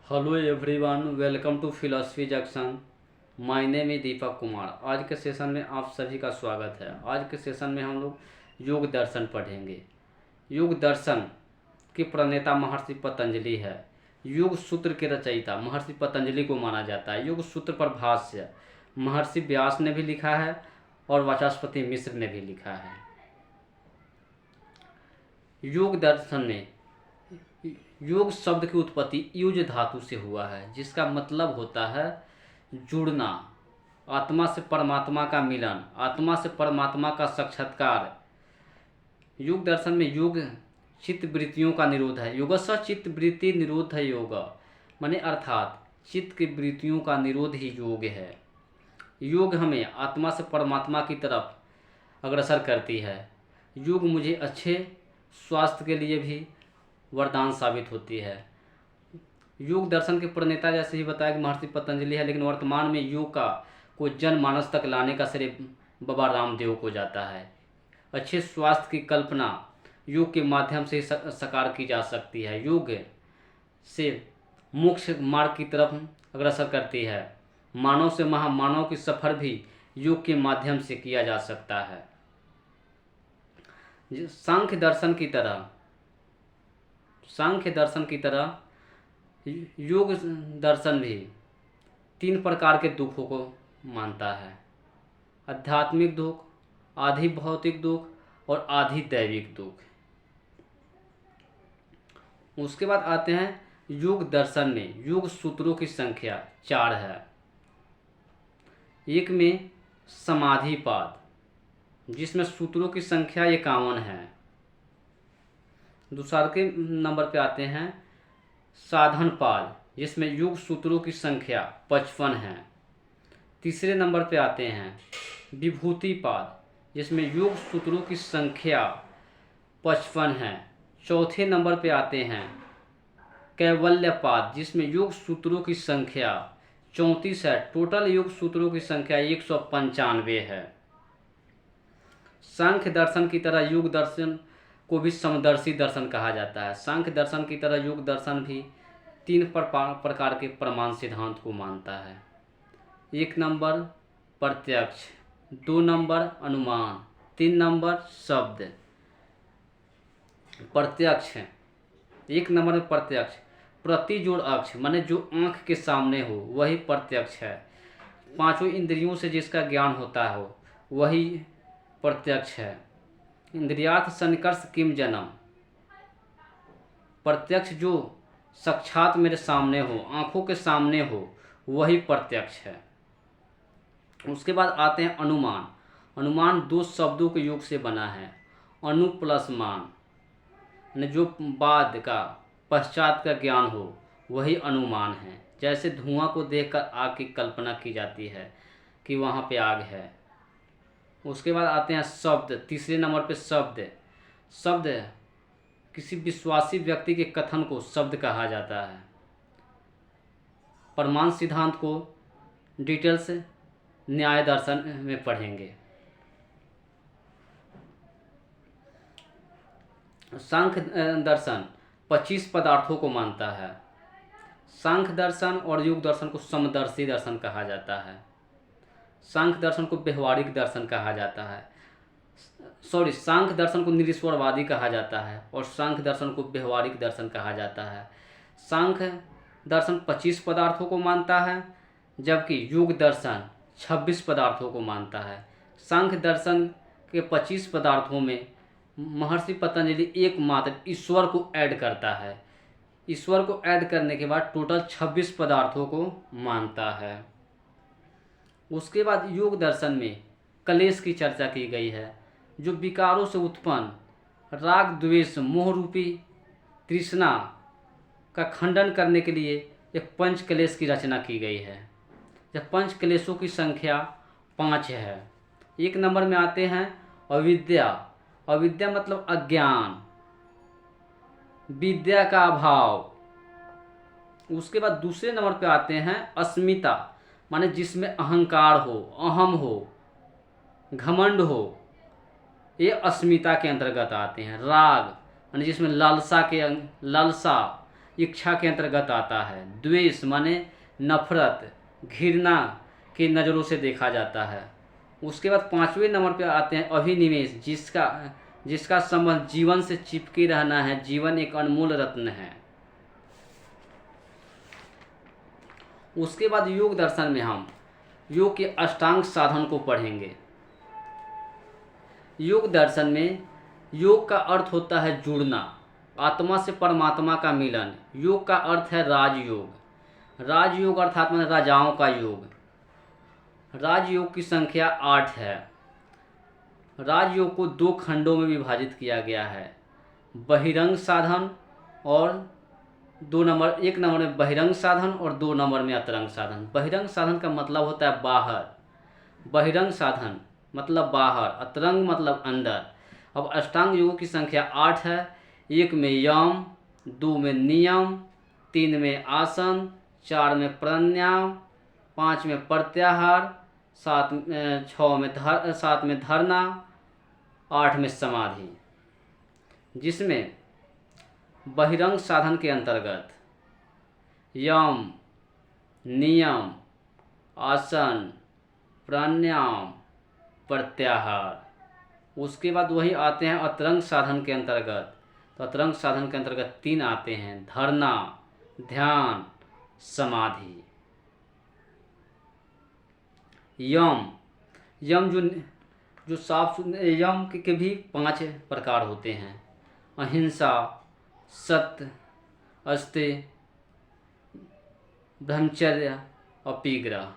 Hello everyone, welcome to philosophy junction. My name is Deepak Kumar. आज के session में आप सभी का स्वागत है। आज के सेशन में हम लोग योग दर्शन पढ़ेंगे। योग दर्शन के प्रणेता महर्षि पतंजलि है। योग सूत्र के रचयिता महर्षि पतंजलि को माना जाता है। योग सूत्र पर भाष्य महर्षि व्यास ने भी लिखा है और वाचस्पति मिश्र ने भी लिखा है। योग दर्शन में योग शब्द की उत्पत्ति युज धातु से हुआ है, जिसका मतलब होता है जुड़ना, आत्मा से परमात्मा का मिलन, आत्मा से परमात्मा का साक्षात्कार। योग दर्शन में योग चित्त वृत्तियों का निरोध है। योगस्स चित्त वृत्ति निरोध है योग, माने अर्थात चित्त की वृत्तियों का निरोध ही योग है। योग हमें आत्मा से परमात्मा की तरफ अग्रसर करती है। योग मुझे अच्छे स्वास्थ्य के लिए भी वरदान साबित होती है। योग दर्शन के प्रणेता जैसे ही बताया कि महर्षि पतंजलि है, लेकिन वर्तमान में योग का को जनमानस तक लाने का श्रेय बाबा रामदेव को जाता है। अच्छे स्वास्थ्य की कल्पना योग के माध्यम से साकार की जा सकती है। योग से मोक्ष मार्ग की तरफ अग्रसर करती है। मानव से महामानव की सफर भी योग के माध्यम से किया जा सकता है। सांख्य दर्शन की तरह योग दर्शन भी 3 प्रकार के दुखों को मानता है: आध्यात्मिक दुख, आधि भौतिक दुख और आधि दैविक दुख। उसके बाद आते हैं योग दर्शन में योग सूत्रों की संख्या 4 है। एक में समाधिपाद, जिसमें सूत्रों की संख्या 51 है। दूसरे के नंबर पे आते हैं साधनपाद, जिसमें योग सूत्रों की संख्या 55 है। तीसरे नंबर पे आते हैं विभूतिपाद, जिसमें योग सूत्रों की संख्या 55 है। चौथे नंबर पे आते हैं कैवल्यपाद, जिसमें योग सूत्रों की संख्या 34 है। टोटल योग सूत्रों की संख्या 195 है। सांख्य दर्शन की तरह योग दर्शन को भी समदर्शी दर्शन कहा जाता है। सांख्य दर्शन की तरह योग दर्शन भी 3 प्रकार के प्रमाण सिद्धांत को मानता है। 1 नंबर प्रत्यक्ष, 2 नंबर अनुमान, 3 नंबर शब्द। प्रत्यक्ष 1 नंबर में प्रत्यक्ष प्रतिजोड़ अक्ष, माने जो आँख के सामने हो वही प्रत्यक्ष है। 5 इंद्रियों से जिसका ज्ञान होता हो वही प्रत्यक्ष है। इंद्रियार्थ सन्निकर्ष किम जन्म, प्रत्यक्ष जो साक्षात मेरे सामने हो, आंखों के सामने हो, वही प्रत्यक्ष है। उसके बाद आते हैं अनुमान। अनुमान 2 शब्दों के योग से बना है। अनु प्लस मान, जो बाद का पश्चात का ज्ञान हो वही अनुमान है। जैसे धुआं को देखकर आग की कल्पना की जाती है कि वहाँ पे आग है। उसके बाद आते हैं शब्द। तीसरे नंबर पे शब्द किसी विश्वासी व्यक्ति के कथन को शब्द कहा जाता है। प्रमाण सिद्धांत को डिटेल्स न्याय दर्शन में पढ़ेंगे। सांख्य दर्शन 25 पदार्थों को मानता है। सांख्य दर्शन और योग दर्शन को समदर्शी दर्शन कहा जाता है। सांख्य दर्शन को व्यवहारिक दर्शन कहा जाता है। सांख्य दर्शन को निरीश्वरवादी कहा जाता है और सांख्य दर्शन को व्यवहारिक दर्शन कहा जाता है। सांख्य दर्शन 25 पदार्थों को मानता है, जबकि योग दर्शन 26 पदार्थों को मानता है। सांख्य दर्शन के 25 पदार्थों में महर्षि पतंजलि एकमात्र ईश्वर को ऐड करता है। ईश्वर को ऐड करने के बाद टोटल 26 पदार्थों को मानता है। उसके बाद योग दर्शन में कलेश की चर्चा की गई है, जो विकारों से उत्पन्न राग द्वेष मोह रूपी तृष्णा का खंडन करने के लिए एक पंच कलेश की रचना की गई है। यह पंच कलेशों की संख्या 5 है। 1 नंबर में आते हैं अविद्या। अविद्या मतलब अज्ञान, विद्या का अभाव। उसके बाद दूसरे नंबर पे आते हैं अस्मिता, माने जिसमें अहंकार हो, अहम हो, घमंड हो, ये अस्मिता के अंतर्गत आते हैं। राग, यानी जिसमें लालसा इच्छा के अंतर्गत आता है। द्वेष माने नफरत, घृणा की नज़रों से देखा जाता है। उसके बाद 5वें नंबर पे आते हैं अभिनिवेश, जिसका संबंध जीवन से चिपके रहना है। जीवन एक अनमोल रत्न है। उसके बाद योग दर्शन में हम योग के अष्टांग साधन को पढ़ेंगे। योग दर्शन में योग का अर्थ होता है जुड़ना, आत्मा से परमात्मा का मिलन। योग का अर्थ है राजयोग। राजयोग अर्थात माने राजाओं का योग। राजयोग की संख्या 8 है। राजयोग को 2 खंडों में विभाजित किया गया है, बहिरंग साधन और 1 नंबर में बहिरंग साधन और 2 नंबर में अतरंग साधन। बहिरंग साधन का मतलब होता है बाहर, बहिरंग साधन मतलब बाहर, अतरंग मतलब अंदर। अब अष्टांग योगों की संख्या 8 है। 1 में यम, 2 में नियम, 3 में आसन, 4 में प्राणायाम, 5 में प्रत्याहार, 7 में धरना, 8 में समाधि। जिसमें बहिरंग साधन के अंतर्गत यम, नियम, आसन, प्राणायाम, प्रत्याहार। उसके बाद वही आते हैं अतरंग साधन के अंतर्गत। तो अतरंग साधन के अंतर्गत 3 आते हैं, धरना, ध्यान, समाधि। यम जो साफ यम के भी 5 प्रकार होते हैं, अहिंसा, सत्य, अस्तेय, ब्रह्मचर्य, अपरिग्रह।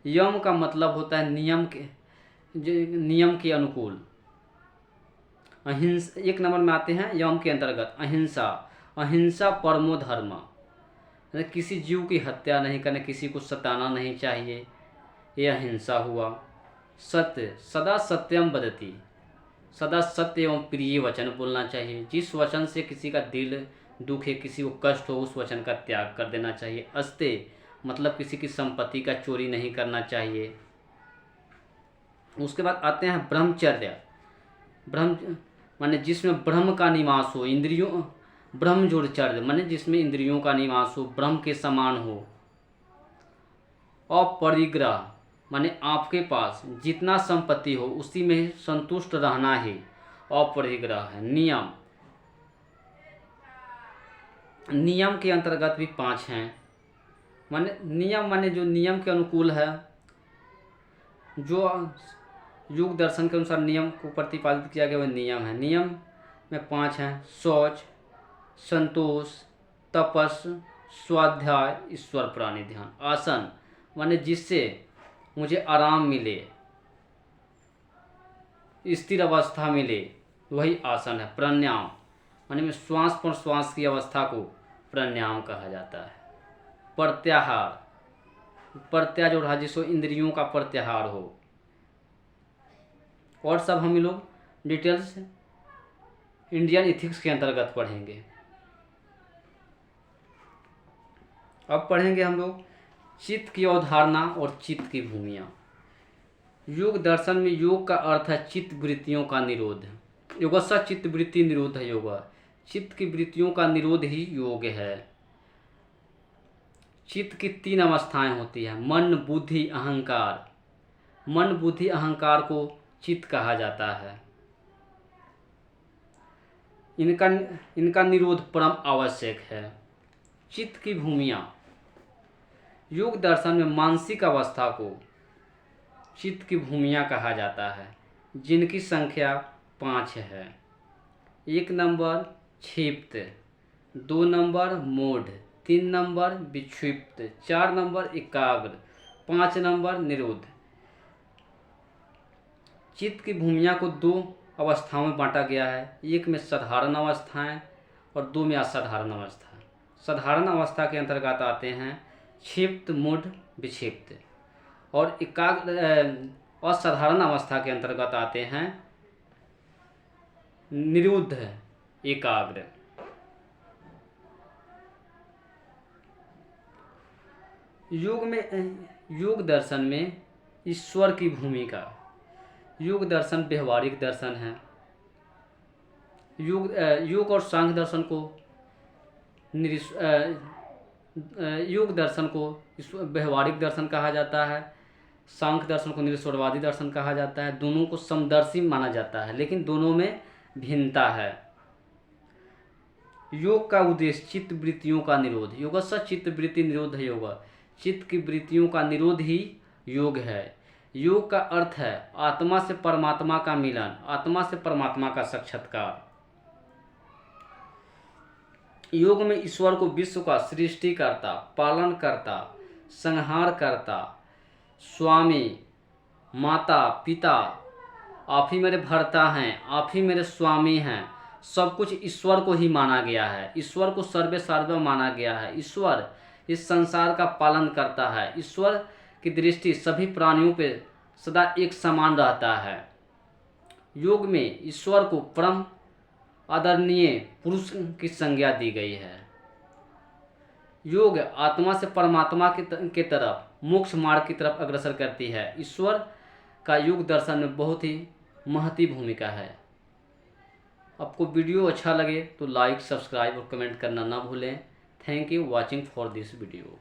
यम का मतलब होता है नियम के अनुकूल। अहिंसा 1 नंबर में आते हैं यम के अंतर्गत अहिंसा। अहिंसा परमो धर्म, किसी जीव की हत्या नहीं करना, किसी को सताना नहीं चाहिए, ये अहिंसा हुआ। सत्य, सदा सत्यम वदति, सदा सत्य एवं प्रिय वचन बोलना चाहिए। जिस वचन से किसी का दिल दुखे, किसी को कष्ट हो, उस वचन का त्याग कर देना चाहिए। अस्तेय मतलब किसी की संपत्ति का चोरी नहीं करना चाहिए। उसके बाद आते हैं ब्रह्मचर्य। ब्रह्म माने जिसमें ब्रह्म का निवास हो, इंद्रियों, ब्रह्मचर्य माने जिसमें इंद्रियों का निवास हो, ब्रह्म के समान हो। अपरिग्रह माने आपके पास जितना संपत्ति हो उसी में संतुष्ट रहना ही अपरिग्रह है। नियम के अंतर्गत भी 5 हैं। माने नियम माने जो नियम के अनुकूल है, जो योग दर्शन के अनुसार नियम को प्रतिपादित किया गया वह नियम है। नियम में 5 हैं, शौच, संतोष, तपस, स्वाध्याय, ईश्वर प्राणी ध्यान। आसन माने जिससे मुझे आराम मिले, स्थिर अवस्था मिले, वही आसन है। प्राणायाम माने में श्वास पर श्वास की अवस्था को प्राणायाम कहा जाता है। प्रत्याहार, प्रत्याहार जो रहा जिसको इंद्रियों का प्रत्याहार हो। और सब हम लोग डिटेल्स इंडियन इथिक्स के अंतर्गत पढ़ेंगे। अब पढ़ेंगे हम लोग चित्त की अवधारणा और चित्त की भूमियाँ। योग दर्शन में योग का अर्थ है चित्त वृत्तियों का निरोध। योगस्स चित्त वृत्ति निरोध है योग। चित्त की वृत्तियों का निरोध ही योग है। चित्त की 3 अवस्थाएं होती हैं, मन, बुद्धि, अहंकार। मन, बुद्धि, अहंकार को चित्त कहा जाता है। इनका निरोध परम आवश्यक है। चित्त की भूमियाँ। योग दर्शन में मानसिक अवस्था को चित्त की भूमियाँ कहा जाता है, जिनकी संख्या 5 है। 1 नंबर क्षिप्त, 2 नंबर मूढ़, 3 नंबर विक्षिप्त, 4 नंबर एकाग्र, 5 नंबर निरोध। चित्त की भूमिया को 2 अवस्थाओं में बांटा गया है। 1 में साधारण अवस्थाएं और 2 में असाधारण अवस्था। साधारण अवस्था के अंतर्गत आते हैं क्षिप्त, मूढ़, विक्षिप्त। और असाधारण अवस्था के अंतर्गत आते हैं निरुद्ध, एकाग्र। योग दर्शन में ईश्वर की भूमिका। योग दर्शन व्यवहारिक दर्शन है। योग और सांख्य दर्शन को योग दर्शन को व्यवहारिक दर्शन कहा जाता है, सांख्य दर्शन को निरीश्वरवादी दर्शन कहा जाता है। दोनों को समदर्शी माना जाता है, लेकिन दोनों में भिन्नता है। योग का उद्देश्य चित्त वृत्तियों का निरोध, योगस्य चित्त वृत्ति निरोध है योग, चित्त की वृत्तियों का निरोध ही योग है। योग का अर्थ है आत्मा से परमात्मा का मिलन, आत्मा से परमात्मा का साक्षात्कार। योग में ईश्वर को विश्व का सृष्टिकर्ता, पालनकर्ता, संहारकर्ता, स्वामी, माता, पिता, आप ही मेरे भर्ता हैं, आप ही मेरे स्वामी हैं, सब कुछ ईश्वर को ही माना गया है। ईश्वर को सर्वे सर्व माना गया है। ईश्वर इस संसार का पालन करता है। ईश्वर की दृष्टि सभी प्राणियों पे सदा एक समान रहता है। योग में ईश्वर को परम आदरणीय पुरुष की संज्ञा दी गई है। योग आत्मा से परमात्मा के तरफ, मोक्ष मार्ग की तरफ अग्रसर करती है। ईश्वर का योग दर्शन में बहुत ही महत्वपूर्ण भूमिका है। आपको वीडियो अच्छा लगे तो लाइक, सब्सक्राइब और कमेंट करना ना भूलें। Thank you watching for this video.